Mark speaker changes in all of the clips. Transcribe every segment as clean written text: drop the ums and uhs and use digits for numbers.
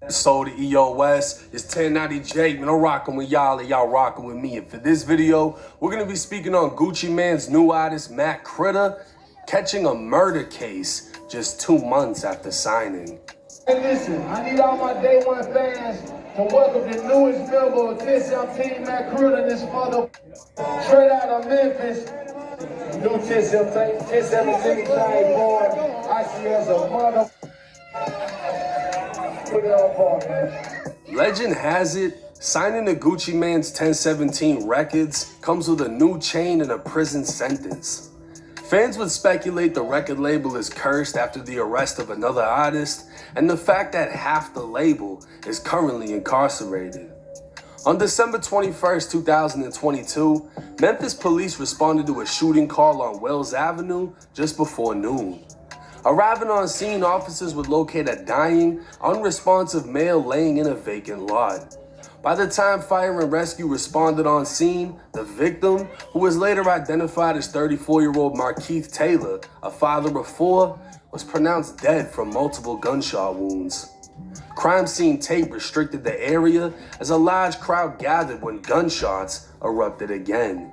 Speaker 1: So the EOS is 1090 Jake, man. I'm rocking with y'all and y'all rocking with me. And for this video, we're gonna be speaking on Gucci Mane's new artist, Matt Critter, catching a murder case just 2 months after signing.
Speaker 2: Hey, listen, I need all my day one fans to welcome the newest member of 1017, Matt Critter, and this mother straight out of Memphis. New 1017 giant boy. I see as a mother. Put it on board, man.
Speaker 1: Legend has it, signing the Gucci Mane's 1017 records comes with a new chain and a prison sentence. Fans would speculate the record label is cursed after the arrest of another artist and the fact that half the label is currently incarcerated. On December 21st, 2022, Memphis police responded to a shooting call on Wells Avenue just before noon. Arriving on scene, officers would locate a dying, unresponsive male laying in a vacant lot. By the time fire and rescue responded on scene, the victim, who was later identified as 34-year-old Markeith Taylor, a father of four, was pronounced dead from multiple gunshot wounds. Crime scene tape restricted the area as a large crowd gathered when gunshots erupted again.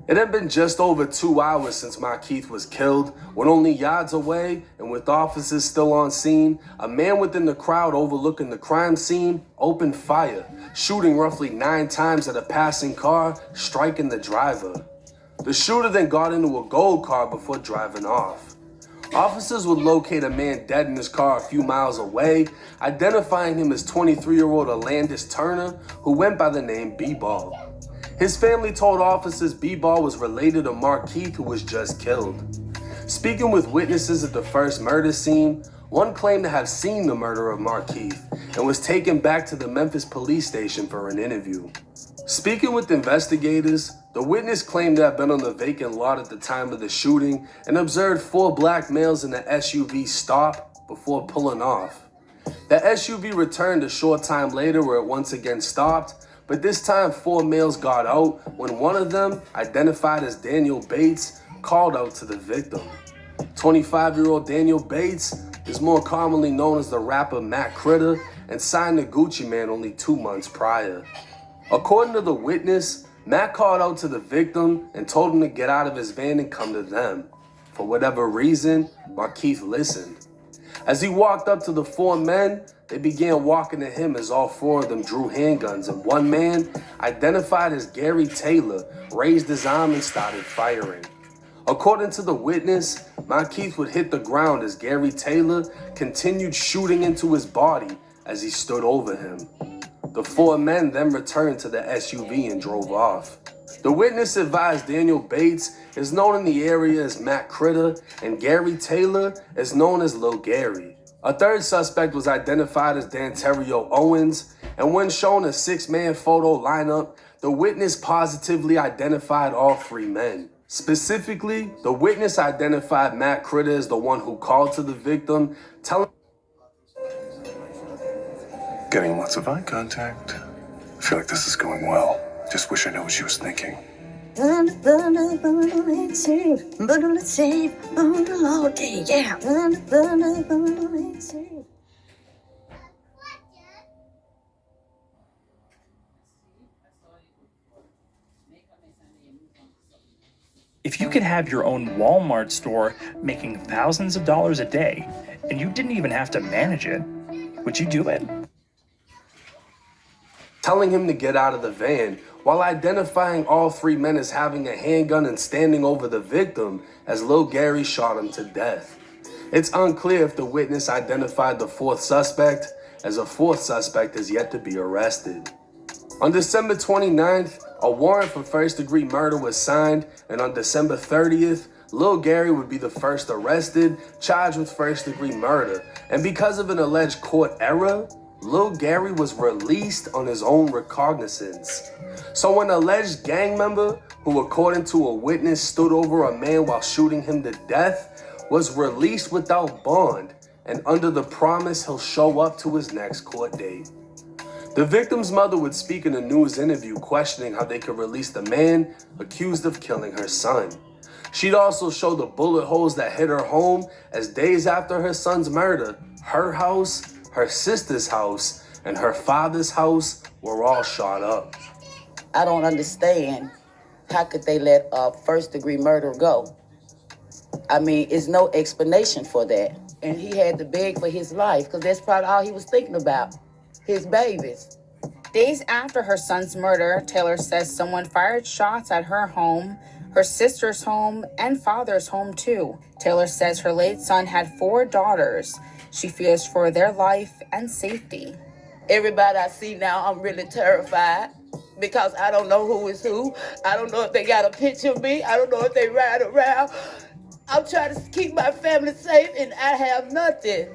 Speaker 1: It had been just over 2 hours since Markeith was killed, when only yards away and with officers still on scene, a man within the crowd overlooking the crime scene opened fire, shooting roughly 9 times at a passing car, striking the driver. The shooter then got into a gold car before driving off. Officers would locate a man dead in his car a few miles away, identifying him as 23-year-old Alandis Turner, who went by the name B-Ball. His family told officers B-Ball was related to Markeith, who was just killed. Speaking with witnesses at the first murder scene, one claimed to have seen the murder of Markeith and was taken back to the Memphis police station for an interview. Speaking with investigators, the witness claimed to have been on the vacant lot at the time of the shooting and observed 4 black males in the SUV stop before pulling off. The SUV returned a short time later where it once again stopped, but this time 4 males got out when one of them, identified as Daniel Bates, called out to the victim. 25-year-old Daniel Bates is more commonly known as the rapper Matt Critter and signed to Gucci Mane only 2 months prior. According to the witness, Matt called out to the victim and told him to get out of his van and come to them. For whatever reason, Markeith listened. As he walked up to the 4 men, they began walking to him as all 4 of them drew handguns, and one man, identified as Gary Taylor, raised his arm and started firing. According to the witness, Markeith would hit the ground as Gary Taylor continued shooting into his body as he stood over him. The 4 men then returned to the SUV and drove off. The witness advised Daniel Bates is known in the area as Matt Critter and Gary Taylor is known as Lil Gary. A third suspect was identified as Danterio Owens, and when shown a 6-man photo lineup, the witness positively identified all 3 men. Specifically, the witness identified Matt Critter as the one who called to the victim, telling
Speaker 3: Getting lots of eye contact. I feel like this is going well. Just wish I knew what she was thinking.
Speaker 4: Let's save all day, yeah.
Speaker 5: If you could have your own Walmart store making thousands of dollars a day, and you didn't even have to manage it, would you do it?
Speaker 1: telling him to get out of the van, while identifying all 3 men as having a handgun and standing over the victim as Lil Gary shot him to death. It's unclear if the witness identified the 4th suspect, as a 4th suspect is yet to be arrested. On December 29th, a warrant for first-degree murder was signed, and on December 30th, Lil Gary would be the first arrested, charged with first-degree murder, and because of an alleged court error, Lil Gary was released on his own recognizance. So an alleged gang member, who according to a witness stood over a man while shooting him to death, was released without bond, and under the promise he'll show up to his next court date. The victim's mother would speak in a news interview questioning how they could release the man accused of killing her son. She'd also show the bullet holes that hit her home, as days after her son's murder, her house, her sister's house, and her father's house were all shot up.
Speaker 6: I don't understand how could they let a first-degree murder go? I mean, it's no explanation for that. And he had to beg for his life because that's probably all he was thinking about, his babies.
Speaker 7: Days after her son's murder, Taylor says someone fired shots at her home, her sister's home, and father's home too. Taylor says her late son had 4 daughters. She fears for their life and safety.
Speaker 6: Everybody I see now, I'm really terrified because I don't know who is who. I don't know if they got a picture of me. I don't know if they ride around. I'm trying to keep my family safe and I have nothing.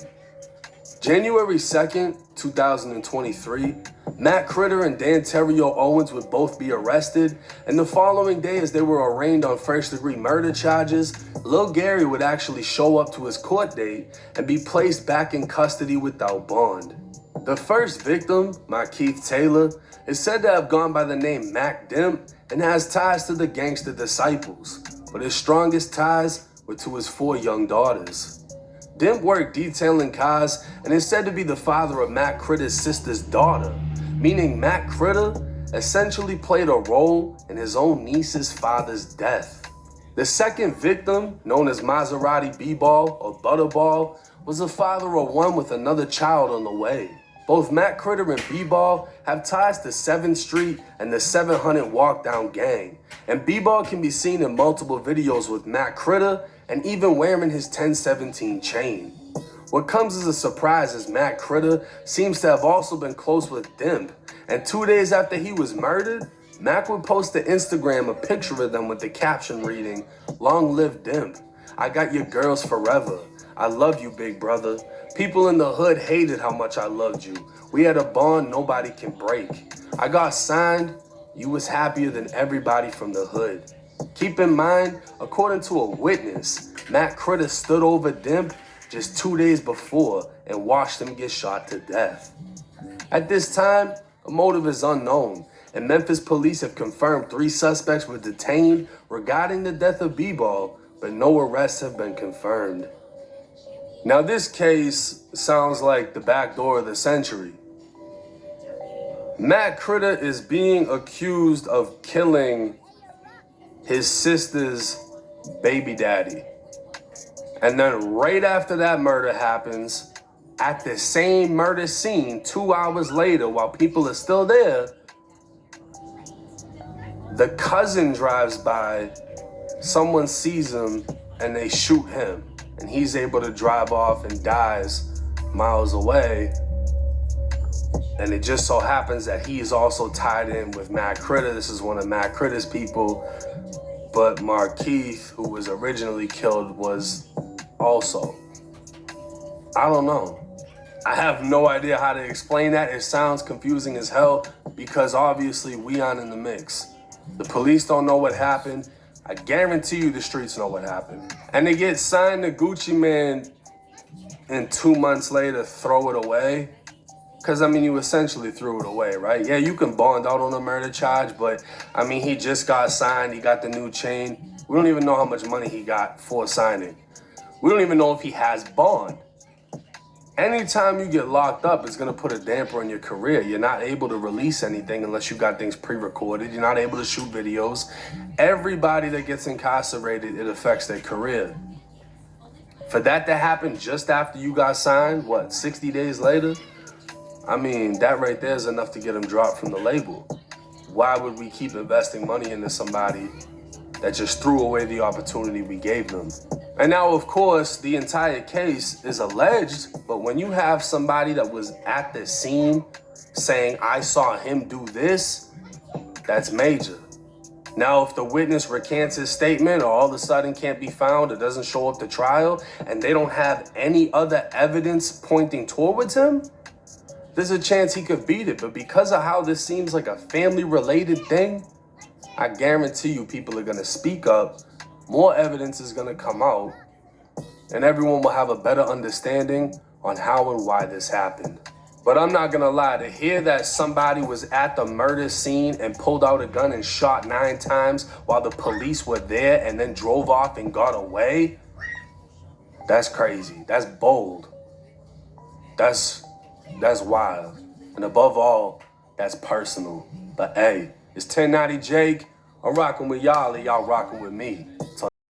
Speaker 1: January 2nd, 2023, Matt Critter and Danterio Owens would both be arrested, and the following day as they were arraigned on first-degree murder charges, Lil Gary would actually show up to his court date and be placed back in custody without bond. The first victim, Markeith Taylor, is said to have gone by the name Mac Demp and has ties to the Gangsta Disciples, but his strongest ties were to his 4 young daughters. Demp worked detailing cars and is said to be the father of Matt Critter's sister's daughter, meaning Matt Critter essentially played a role in his own niece's father's death. The second victim, known as Maserati B-Ball or Butterball, was a father of one with another child on the way. Both Matt Critter and B-Ball have ties to 7th Street and the 700 Walkdown gang, and B-Ball can be seen in multiple videos with Matt Critter and even wearing his 1017 chain. What comes as a surprise is Matt Critter seems to have also been close with Demp, and 2 days after he was murdered, Mac would post to Instagram a picture of them with the caption reading, "Long live Demp. I got your girls forever. I love you, big brother. People in the hood hated how much I loved you. We had a bond nobody can break. I got signed. You was happier than everybody from the hood." Keep in mind, according to a witness, Matt Critter stood over Demp just 2 days before and watched him get shot to death. At this time, a motive is unknown, and Memphis police have confirmed 3 suspects were detained regarding the death of B-Ball, but no arrests have been confirmed. Now this case sounds like the back door of the century. Matt Critter is being accused of killing his sister's baby daddy. And then right after that murder happens, at the same murder scene, 2 hours later, while people are still there, the cousin drives by, someone sees him, and they shoot him. And he's able to drive off and dies miles away. And it just so happens that he is also tied in with Matt Critter. This is one of Matt Critter's people. But Markeith, who was originally killed, was also. I don't know. I have no idea how to explain that. It sounds confusing as hell because obviously we aren't in the mix. The police don't know what happened. I guarantee you the streets know what happened. And they get signed to Gucci Mane and 2 months later throw it away. Because, I mean, you essentially threw it away, right? Yeah, you can bond out on a murder charge, but, I mean, he just got signed. He got the new chain. We don't even know how much money he got for signing. We don't even know if he has bond. Anytime you get locked up, it's going to put a damper on your career. You're not able to release anything unless you got things pre-recorded. You're not able to shoot videos. Everybody that gets incarcerated, it affects their career. For that to happen just after you got signed, 60 days later? I mean, that right there is enough to get him dropped from the label. Why would we keep investing money into somebody that just threw away the opportunity we gave them? And now, of course, the entire case is alleged, but when you have somebody that was at the scene saying, "I saw him do this," that's major. Now, if the witness recants his statement or all of a sudden can't be found or doesn't show up to trial and they don't have any other evidence pointing towards him, there's a chance he could beat it. But because of how this seems like a family-related thing, I guarantee you people are going to speak up, more evidence is going to come out, and everyone will have a better understanding on how and why this happened. But I'm not going to lie, to hear that somebody was at the murder scene and pulled out a gun and shot 9 times while the police were there and then drove off and got away, that's crazy. That's bold. That's wild. And above all, that's personal. But hey, it's 1090 Jake. I'm rocking with y'all and y'all rocking with me.